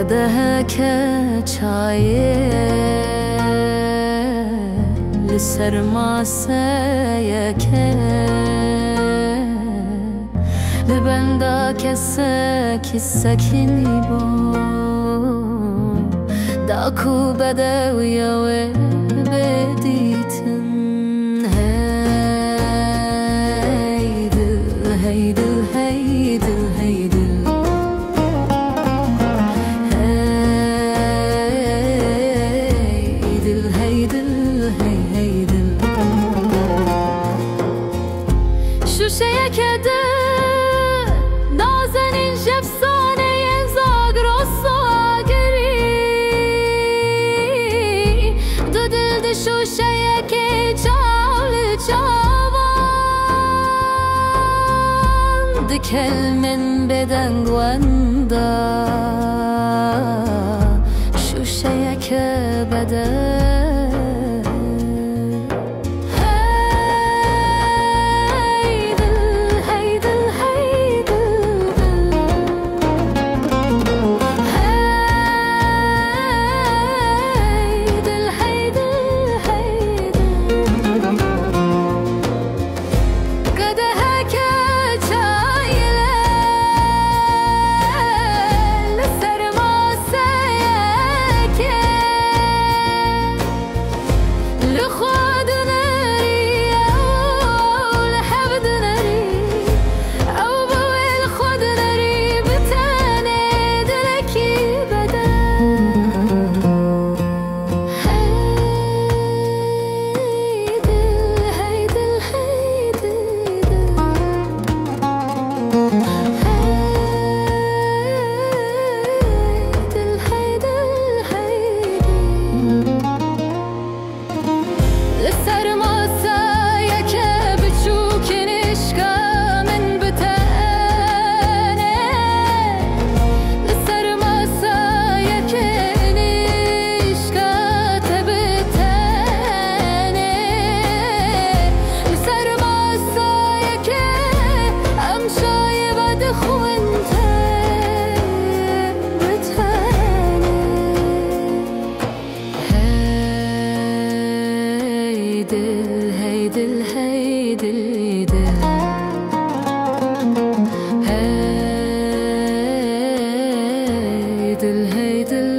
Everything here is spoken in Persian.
قدهك چایه لسر ماسه که لبندا کسکی سکنی با داکو بده و یوه بدیتن هی دل هی دل هی دل هی دل شوشه کده نازنین شفسانه زاگرس و آگری دو دل ده شوشه که چال چاوان ده کلمن بدنگواندا شوشه که بده هی دل هی دل دل هی دل هی دل